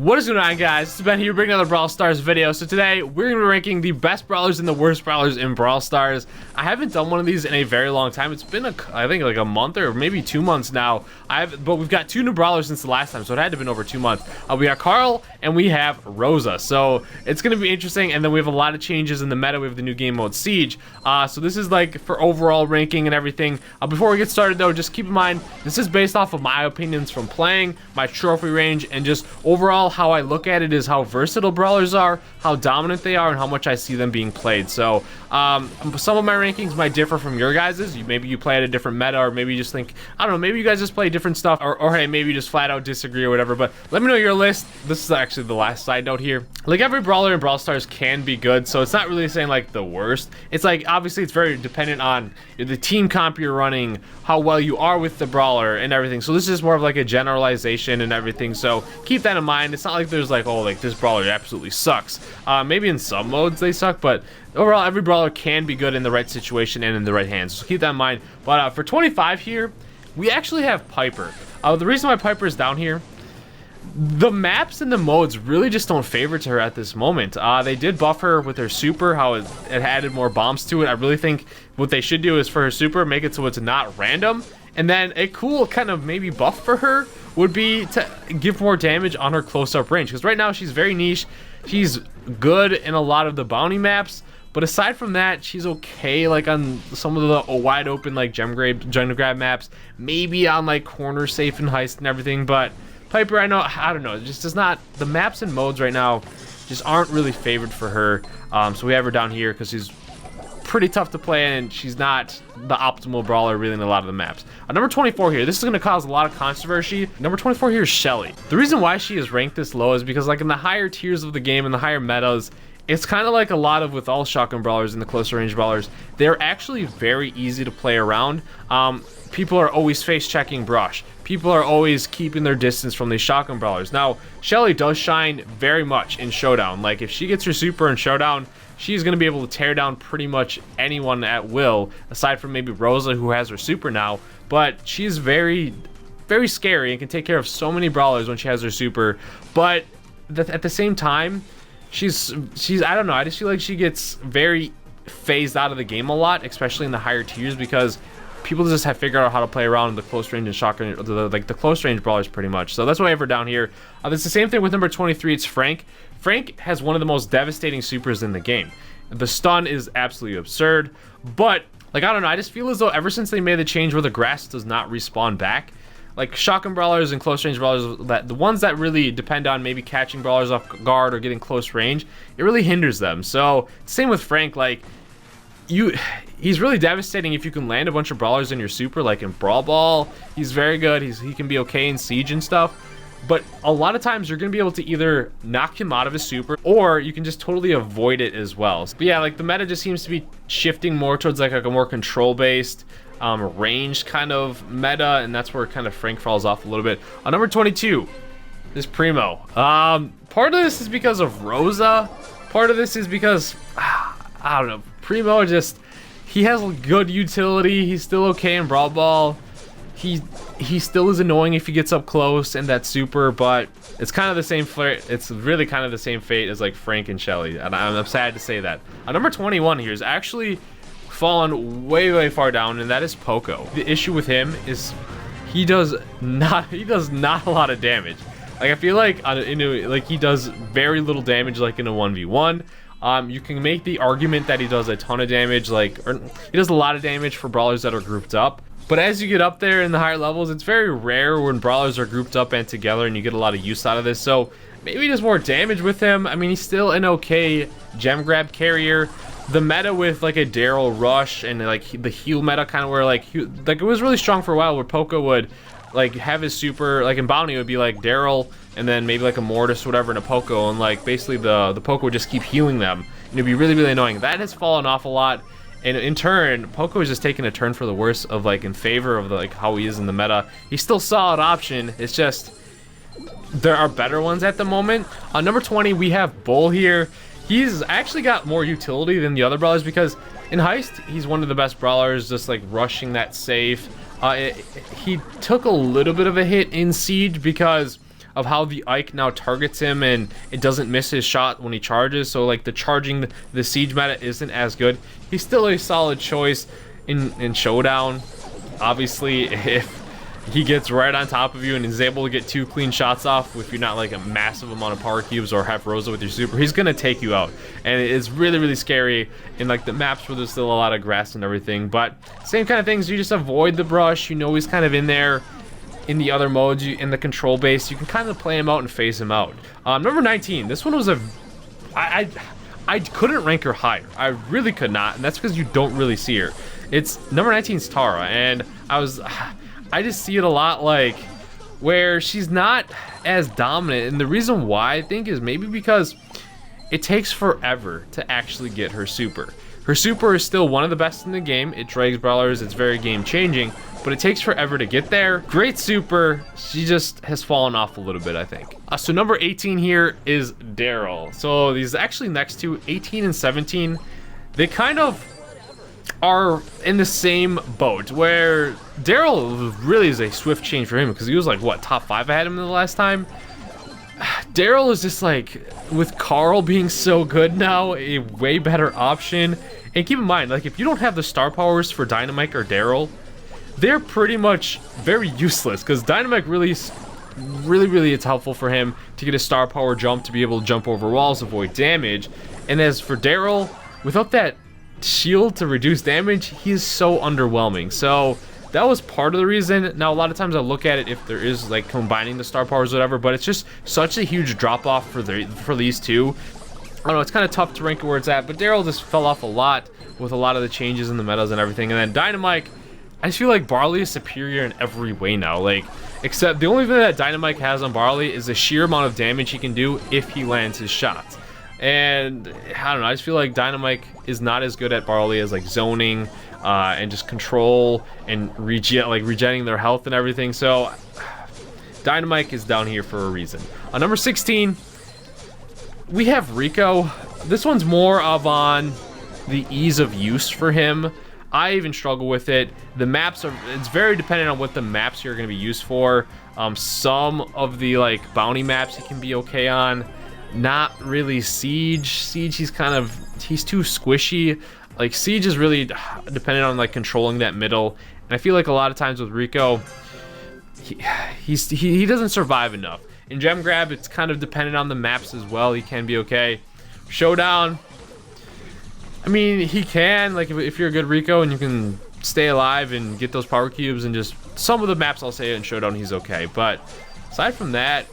What is going on, guys? It's Ben here bringing another Brawl Stars video. So today we're going to be ranking the best brawlers and the worst brawlers in Brawl Stars. I haven't done one of these in a very long time. It's been I think like a month or maybe 2 months now. But we've got 2 new brawlers since the last time, so it had to have been over 2 months. We got Carl and we have Rosa. So it's going to be interesting. And then we have a lot of changes in the meta. We have the new game mode Siege. So this is like for overall ranking and everything. Before we get started though, just keep in mind this is based off of my opinions from playing, my trophy range, and just overall how I look at it is how versatile brawlers are, how dominant they are, and how much I see them being played. So some of my rankings might differ from your guys's. Maybe you play at a different meta, or maybe you just think, I don't know, maybe you guys just play different stuff, or hey, maybe you just flat out disagree or whatever. But let me know your list. This is actually the last side note here. Like, every brawler in Brawl Stars can be good, so it's not really saying like the worst. It's like, obviously it's very dependent on the team comp you're running, how well you are with the brawler and everything. So this is more of like a generalization and everything, so keep that in mind. It's not like there's like, oh, like this brawler absolutely sucks. Maybe in some modes they suck, but overall every brawler can be good in the right situation and in the right hands, so keep that in mind. But for 25 here, we actually have Piper. The reason why Piper is down here, the maps and the modes really just don't favor to her at this moment. They did buff her with her super, how it added more bombs to it. I really think what they should do is for her super, make it so it's not random. And then a cool kind of maybe buff for her would be to give more damage on her close-up range. Because right now she's very niche. She's good in a lot of the bounty maps. But aside from that, she's okay like on some of the wide open like gem grab maps. Maybe on like corner safe and heist and everything. But Piper, I don't know, it just does not, the maps and modes right now just aren't really favored for her. So we have her down here because she's pretty tough to play and she's not the optimal brawler really in a lot of the maps. Number 24 here, this is going to cause a lot of controversy. Number 24 here is Shelly. The reason why she is ranked this low is because like in the higher tiers of the game and the higher metas, it's kind of like a lot of with all shotgun brawlers and the closer range brawlers, they're actually very easy to play around. People are always face checking brush. People are always keeping their distance from these shotgun brawlers. Now, Shelly does shine very much in Showdown. Like, if she gets her super in Showdown, she's going to be able to tear down pretty much anyone at will, aside from maybe Rosa, who has her super now. But she's very, very scary and can take care of so many brawlers when she has her super. But at the same time, she's I don't know, I just feel like she gets very phased out of the game a lot, especially in the higher tiers, because people just have figured out how to play around the close range and shotgun, like the close range brawlers pretty much. So that's why I have her down here. It's the same thing with number 23. It's Frank. Frank has one of the most devastating supers in the game. The stun is absolutely absurd, but like, I don't know, I just feel as though ever since they made the change where the grass does not respawn back, like shotgun brawlers and close range brawlers, that the ones that really depend on maybe catching brawlers off guard or getting close range, it really hinders them. So same with Frank, like he's really devastating if you can land a bunch of brawlers in your super, like in Brawl. He's very good. He can be okay in Siege and stuff. But a lot of times you're going to be able to either knock him out of his super, or you can just totally avoid it as well. But yeah, like the meta just seems to be shifting more towards like a more control-based, ranged kind of meta, and that's where kind of Frank falls off a little bit. Number 22 is Primo. Part of this is because of Rosa. Part of this is because, I don't know, Primo just, he has good utility. He's still okay in Brawl. He still is annoying if he gets up close and that super, but it's kind of the same fate. It's really kind of the same fate as like Frank and Shelly, and I'm sad to say that. Number 21 here is actually fallen way far down, and that is Poco. The issue with him is he does not a lot of damage. Like, I feel like like he does very little damage like in a 1v1. You can make the argument that he does a ton of damage, like, or he does a lot of damage for brawlers that are grouped up. But as you get up there in the higher levels, it's very rare when brawlers are grouped up and together, and you get a lot of use out of this. So maybe there's more damage with him. I mean, he's still an okay gem grab carrier. The meta with like a Daryl rush and like the heal meta, kind of where like it was really strong for a while, where Poco would like have his super, like in bounty it would be like Daryl and then maybe like a Mortis or whatever and a Poco, and like basically the Poco would just keep healing them, and it'd be really annoying. That has fallen off a lot. And in turn, Poco is just taking a turn for the worse of like in favor of the, like how he is in the meta. He's still a solid option. It's just there are better ones at the moment. On number 20, we have Bull here. He's actually got more utility than the other brawlers because in Heist, he's one of the best brawlers, just like rushing that safe. He took a little bit of a hit in Siege because of how the Ike now targets him and it doesn't miss his shot when he charges. So like the charging, the siege meta isn't as good. He's still a solid choice in Showdown. Obviously, if he gets right on top of you and is able to get 2 clean shots off, if you're not like a massive amount of power cubes or have Rosa with your super, he's gonna take you out. And it's really, really scary in like the maps where there's still a lot of grass and everything. But same kind of things, you just avoid the brush. You know he's kind of in there. In the other modes, in the control base, you can kind of play him out and phase him out. Number 19, this one was I couldn't rank her higher. I really could not, and that's because you don't really see her. It's number 19's Tara, and I just see it a lot like where she's not as dominant, and the reason why I think is maybe because it takes forever to actually get her super. Her super is still one of the best in the game. It drags brawlers, it's very game changing, but it takes forever to get there. Great super, she just has fallen off a little bit, I think. So number 18 here is Daryl. So these actually next to 18 and 17, they kind of are in the same boat where Daryl really is a swift change for him because he was like, what, top 5 I had him in the last time? Daryl is just like, with Carl being so good now, a way better option. And keep in mind, like if you don't have the star powers for Dynamite or Daryl, they're pretty much very useless because Dynamite really it's helpful for him to get a star power jump, to be able to jump over walls, avoid damage. And as for Daryl, without that shield to reduce damage, he is so underwhelming. So that was part of the reason. Now a lot of times I look at it if there is like combining the star powers or whatever, but it's just such a huge drop off for these two. I don't know, it's kind of tough to rank where it's at, but Daryl just fell off a lot with a lot of the changes in the metas and everything. And then Dynamite, I just feel like Barley is superior in every way now. Like, except the only thing that Dynamite has on Barley is the sheer amount of damage he can do if he lands his shots. And I don't know, I just feel like Dynamite is not as good at Barley as like zoning and just control and regenerating their health and everything. So Dynamite is down here for a reason. On number 16, we have Rico. This one's more of on the ease of use for him. I even struggle with it. The maps it's very dependent on what the maps you're going to be used for. Some of the like bounty maps he can be okay on. Not really Siege. Siege, he's too squishy. Like Siege is really dependent on like controlling that middle. And I feel like a lot of times with Rico, he doesn't survive enough. In Gem Grab, it's kind of dependent on the maps as well. He can be okay. Showdown, I mean, he can, like if you're a good Rico and you can stay alive and get those power cubes and just some of the maps I'll say in Showdown he's okay. But aside from that,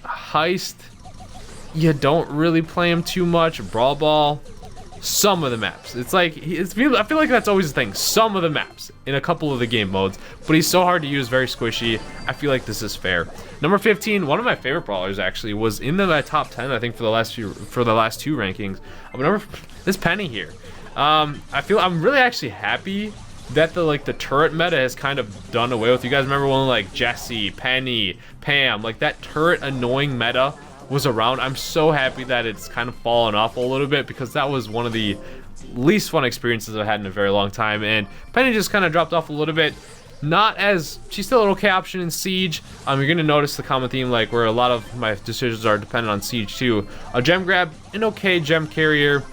Heist, you don't really play him too much. Brawl, some of the maps. It's like, I feel like that's always the thing. Some of the maps in a couple of the game modes, but he's so hard to use, very squishy. I feel like this is fair. Number 15, one of my favorite brawlers actually, was in the top 10, I think, for the last two rankings. This Penny here. I'm really actually happy that the turret meta has kind of done away with. You guys remember when like Jessie, Penny, Pam, like that turret annoying meta was around? I'm so happy that it's kind of fallen off a little bit because that was one of the least fun experiences I've had in a very long time. And Penny just kind of dropped off a little bit. She's still an okay option in Siege. You're gonna notice the common theme, like where a lot of my decisions are dependent on Siege too. A Gem Grab, an okay gem carrier.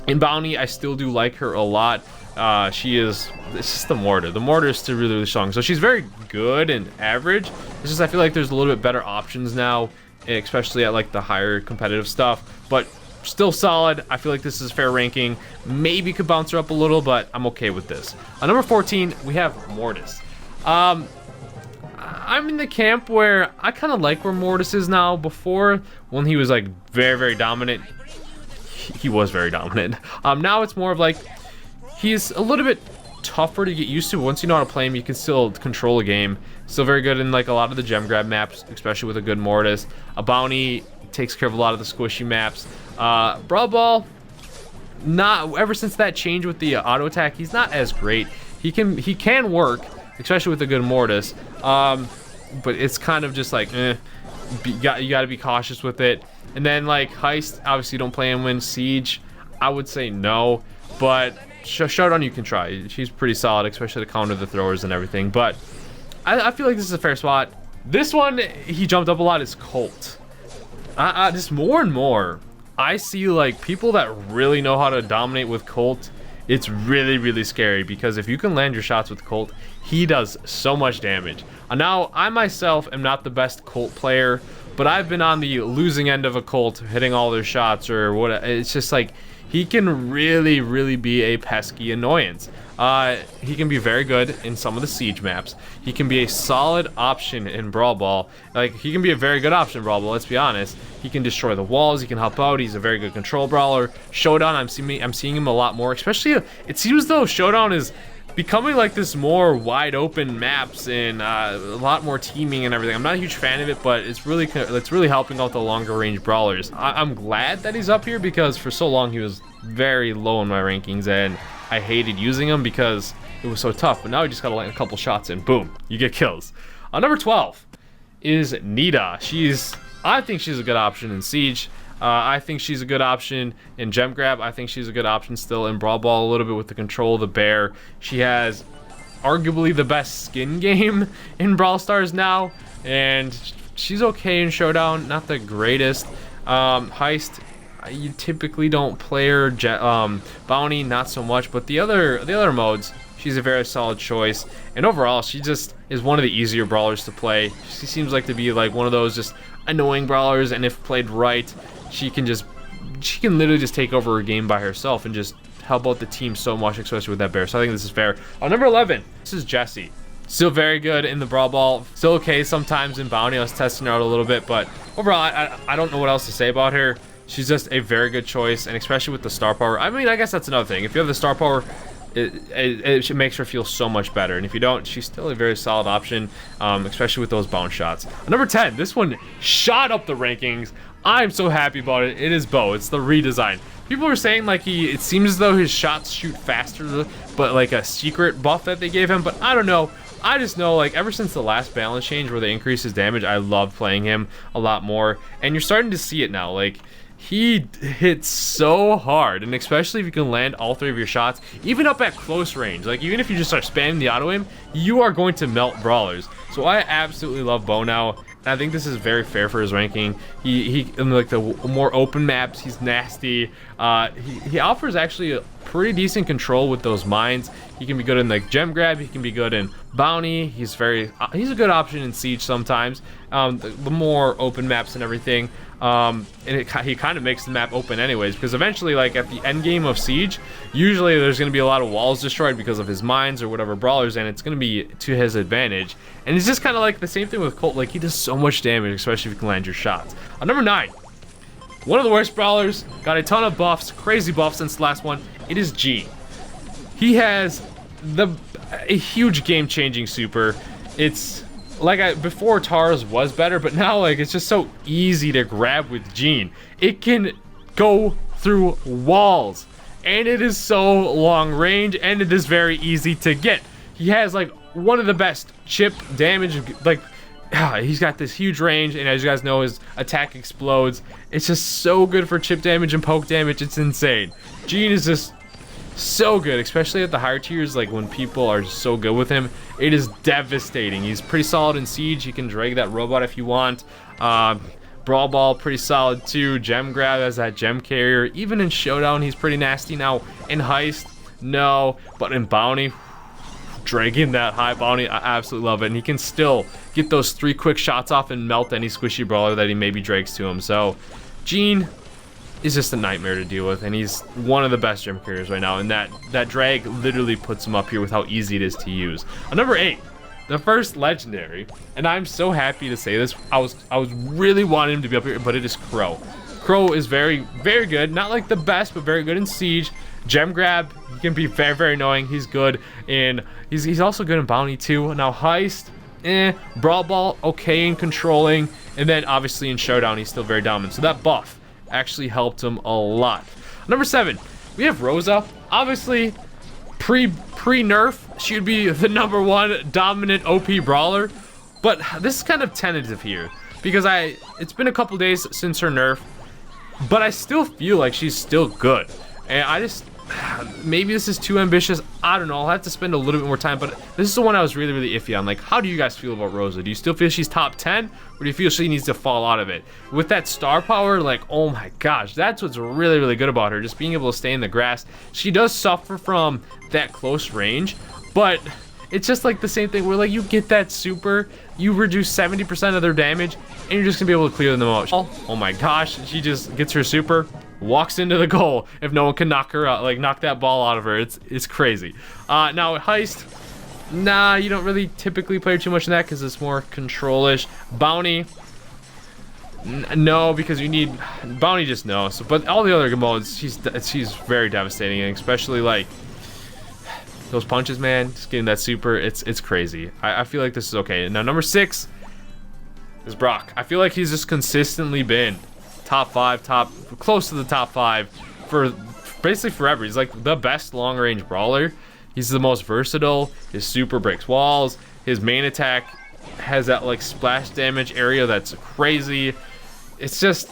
In Bounty, I still do like her a lot. It's just the mortar. The mortar is still really, really strong. So she's very good and average. It's just I feel like there's a little bit better options now, especially at like the higher competitive stuff. But still solid. I feel like this is fair ranking. Maybe could bounce her up a little, but I'm okay with this. On number 14, we have Mortis. I'm in the camp where I kind of like where Mortis is now. Before, when he was like very, very dominant, he was very dominant. Now it's more of like, he's a little bit tougher to get used to. Once you know how to play him, you can still control a game. Still very good in like a lot of the Gem Grab maps, especially with a good Mortis. A Bounty takes care of a lot of the squishy maps. Brawl, not ever since that change with the auto attack, he's not as great. He can work, especially with a good Mortis. But it's kind of just like, you got to be cautious with it. And then like Heist, obviously don't play him when Siege. I would say no, but Showdown you can try. She's pretty solid, especially to counter the throwers and everything. But I feel like this is a fair spot. This one, he jumped up a lot, is Colt. Just more and more, I see like people that really know how to dominate with Colt. It's really, really scary because if you can land your shots with Colt, he does so much damage. Now, I myself am not the best Colt player, but I've been on the losing end of a Colt, hitting all their shots or what. It's just like he can really, really be a pesky annoyance. He can be very good in some of the siege maps. He can be a solid option in Brawl Ball. Like, he can be a very good option in Brawl Ball, let's be honest. He can destroy the walls, he can help out, he's a very good control brawler. Showdown, I'm seeing him a lot more, especially, it seems though Showdown is becoming like this more wide open maps and a lot more teaming and everything. I'm not a huge fan of it, but it's really helping out the longer range brawlers. I'm glad that he's up here because for so long he was very low in my rankings and I hated using him because it was so tough. But now you just gotta land a couple shots and boom, you get kills. Number 12 is Nita. I think she's a good option in Siege. I think she's a good option in Gem Grab. I think she's a good option still in Brawl Ball a little bit with the control of the bear. She has arguably the best skin game in Brawl Stars now, and she's okay in Showdown, not the greatest. Heist, you typically don't play her. Bounty, not so much, but the other modes, she's a very solid choice. And overall, she just is one of the easier brawlers to play. She seems like to be like one of those just annoying brawlers, and if played right, she can literally just take over a game by herself and just help out the team so much, especially with that bear. So I think this is fair. Number 11, this is Jessie. Still very good in the Brawl Ball. Still okay sometimes in Bounty. I was testing her out a little bit, but overall, I don't know what else to say about her. She's just a very good choice, and especially with the star power. I mean, I guess that's another thing. If you have the star power, it makes her feel so much better. And if you don't, she's still a very solid option, especially with those bounce shots. Number 10, this one shot up the rankings. I'm so happy about it. It is Bo. It's the redesign. People were saying like it seems as though his shots shoot faster, but like a secret buff that they gave him. But I don't know. I just know like ever since the last balance change where they increased his damage, I love playing him a lot more. And you're starting to see it now. Like, he hits so hard, and especially if you can land all 3 of your shots, even up at close range. Like, even if you just start spamming the auto aim, you are going to melt brawlers. So I absolutely love Bo now, and I think this is very fair for his ranking. He in like the more open maps, he's nasty. He offers actually a pretty decent control with those mines. He can be good in like Gem Grab, he can be good in Bounty. He's a good option in Siege sometimes. The more open maps and everything. And he kind of makes the map open anyways, because eventually, like at the end game of Siege, usually there's going to be a lot of walls destroyed because of his mines or whatever brawlers, and it's going to be to his advantage. And it's just kind of like the same thing with Colt. Like, he does so much damage, especially if you can land your shots. Number 9, one of the worst brawlers, got a ton of buffs, crazy buffs since the last one. It is Gene. He has a huge game-changing super. It's like before Tara's was better, but now like it's just so easy to grab with Gene. It can go through walls, and it is so long range, and it is very easy to get. He has like one of the best chip damage. Like, he's got this huge range, and as you guys know, his attack explodes. It's just so good for chip damage and poke damage. It's insane. Gene is just so good, especially at the higher tiers. Like, when people are so good with him, it is devastating. He's pretty solid in Siege. You can drag that robot if you want. Brawl Ball, pretty solid too. Gem Grab as that gem carrier. Even in Showdown, he's pretty nasty. Now in Heist, no, but in Bounty, dragging that high Bounty, I absolutely love it. And he can still get those 3 quick shots off and melt any squishy brawler that he maybe drags to him. So Gene is just a nightmare to deal with, and he's one of the best gem carriers right now, and that drag literally puts him up here with how easy it is to use. Number 8, the first legendary, and I'm so happy to say this. I was really wanting him to be up here, but it is Crow. Crow is very, very good. Not like the best, but very good in Siege. Gem Grab, he can be very, very annoying. He's good, and he's also good in Bounty too. Now Heist, Brawl Ball, okay in controlling, and then obviously in Showdown, he's still very dominant. So that buff actually helped him a lot. Number 7, we have Rosa. Obviously, pre-nerf, she would be the number 1 dominant OP brawler, but this is kind of tentative here because it's been a couple days since her nerf, but I still feel like she's still good, and maybe this is too ambitious. I don't know. I'll have to spend a little bit more time, but this is the one I was really, really iffy on. Like, how do you guys feel about Rosa? Do you still feel she's top 10, or do you feel she needs to fall out of it? With that star power, like, oh my gosh, that's what's really, really good about her. Just being able to stay in the grass. She does suffer from that close range, but it's just like the same thing where, like, you get that super, you reduce 70% of their damage, and you're just gonna be able to clear them out. Oh my gosh, she just gets her super, walks into the goal if no one can knock her out, like knock that ball out of her. It's crazy. Now Heist, nah, you don't really typically play too much in that because it's more control-ish. Bounty, no, because you need Bounty, just no. So, but all the other modes, she's very devastating, and especially like those punches, man, just getting that super, it's crazy. I feel like this is okay. Now number 6 is Brock. I feel like he's just consistently been top 5, close to the top 5 for basically forever. He's like the best long-range brawler. He's the most versatile. His super breaks walls. His main attack has that like splash damage area that's crazy. It's just,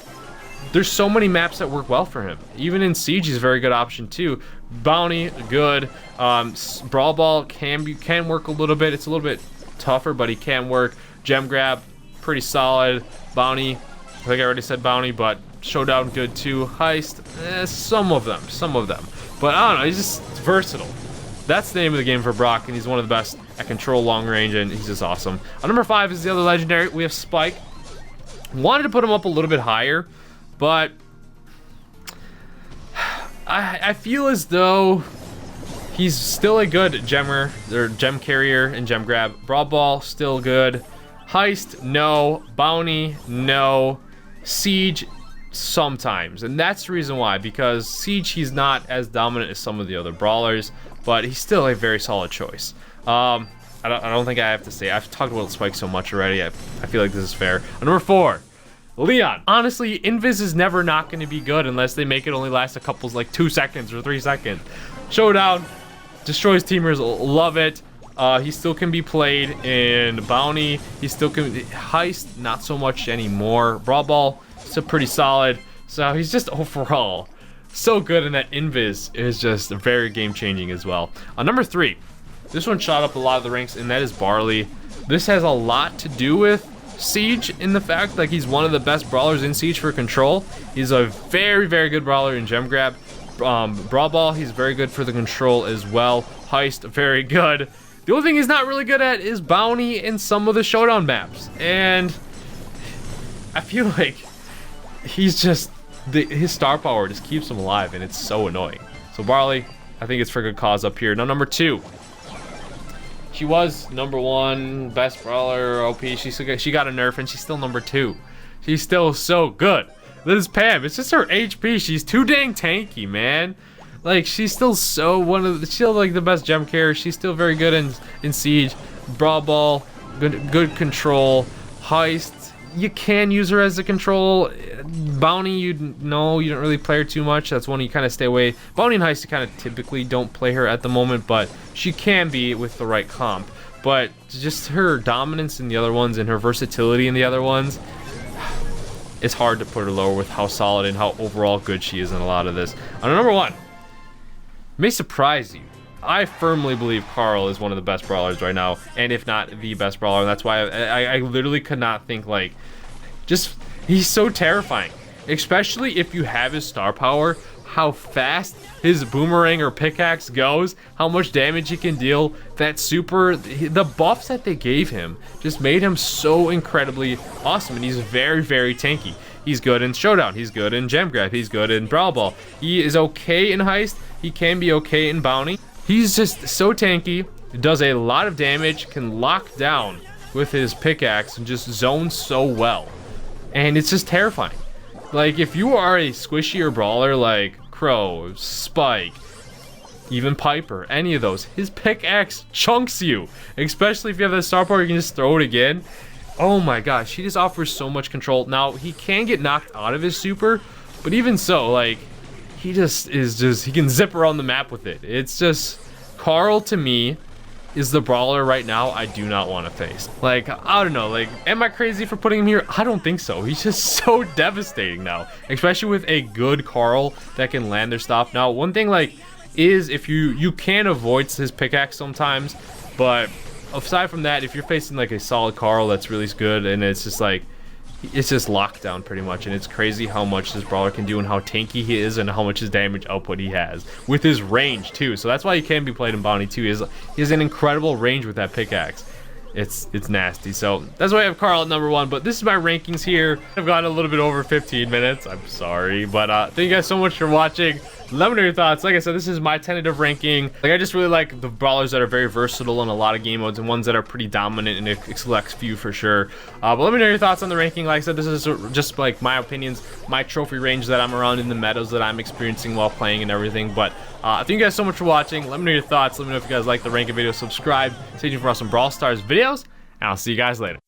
there's so many maps that work well for him. Even in Siege, he's a very good option too. Bounty, good. Brawl Ball can work a little bit. It's a little bit tougher, but he can work. Gem Grab, pretty solid. Bounty, I think I already said Bounty, but Showdown, good too. Heist, some of them. But I don't know, he's just versatile. That's the name of the game for Brock, and he's one of the best at control long range, and he's just awesome. Number 5 is the other legendary. We have Spike. Wanted to put him up a little bit higher, but I feel as though he's still a good gemmer, or gem carrier and gem grab. Brawl Ball, still good. Heist, no. Bounty, no. Siege, sometimes. And that's the reason why, because Siege, he's not as dominant as some of the other brawlers, but he's still a very solid choice. I don't think I have to say, I've talked about Spike so much already, I feel like this is fair. Number 4, Leon. Honestly, Invis is never not going to be good unless they make it only last a couple, like 2 seconds or 3 seconds. Showdown, destroys teamers, love it. He still can be played in Bounty. He still can, Heist, not so much anymore. Brawl Ball, still pretty solid. So he's just overall so good, and that Invis is just very game-changing as well. Number 3, this one shot up a lot of the ranks, and that is Barley. This has a lot to do with Siege, in the fact like he's one of the best brawlers in Siege for control. He's a very, very good brawler in gem grab. Brawl Ball, he's very good for the control as well. Heist, very good. The only thing he's not really good at is Bounty in some of the Showdown maps, and I feel like he's just, his star power just keeps him alive, and it's so annoying. So Barley, I think it's for good cause up here. Now number 2, she was number 1 best brawler OP. She got a nerf, and she's still number 2. She's still so good. This is Pam. It's just her HP. She's too dang tanky, man. Like, she's still so she's still like the best gem carrier. She's still very good in Siege. Brawl Ball, good control. Heist, you can use her as a control. Bounty, you don't really play her too much. That's one you kind of stay away. Bounty and Heist, you kind of typically don't play her at the moment, but she can be with the right comp. But just her dominance in the other ones and her versatility in the other ones, it's hard to put her lower with how solid and how overall good she is in a lot of this. On number 1, may surprise you, I firmly believe Carl is one of the best brawlers right now, and if not the best brawler. And that's why I literally could not think, like, just, he's so terrifying, especially if you have his star power, how fast his boomerang or pickaxe goes, how much damage he can deal. That super, the buffs that they gave him just made him so incredibly awesome, and he's very, very tanky. He's good in Showdown, he's good in Gem Grab, he's good in Brawl Ball, he is okay in Heist, he can be okay in Bounty. He's just so tanky, does a lot of damage, can lock down with his pickaxe, and just zones so well. And it's just terrifying. Like, if you are a squishier brawler like Crow, Spike, even Piper, any of those, his pickaxe chunks you. Especially if you have that star power, you can just throw it again. Oh my gosh, he just offers so much control. Now, he can get knocked out of his super, but even so, like, he can zip around the map with it. It's just, Carl to me is the brawler right now I do not want to face. Like, I don't know, like, am I crazy for putting him here? I don't think so. He's just so devastating now, especially with a good Carl that can land their stuff. Now, one thing, like, is if you can avoid his pickaxe sometimes, but aside from that, if you're facing like a solid Carl that's really good, and it's just like, it's just lockdown pretty much, and it's crazy how much this brawler can do and how tanky he is and how much his damage output he has with his range too. So that's why he can be played in bounty too. He has an incredible range with that pickaxe. It's nasty. So that's why I have Carl at number 1. But this is my rankings here. I've gone a little bit over 15 minutes. I'm sorry, but thank you guys so much for watching. Let me know your thoughts. Like I said, this is my tentative ranking. Like, I just really like the brawlers that are very versatile in a lot of game modes and ones that are pretty dominant in a select few for sure. But let me know your thoughts on the ranking. Like I said, this is just like my opinions, my trophy range that I'm around in the meadows that I'm experiencing while playing and everything. But thank you guys so much for watching. Let me know your thoughts. Let me know if you guys like the ranking video. Subscribe. Stay tuned for some Brawl Stars videos, and I'll see you guys later.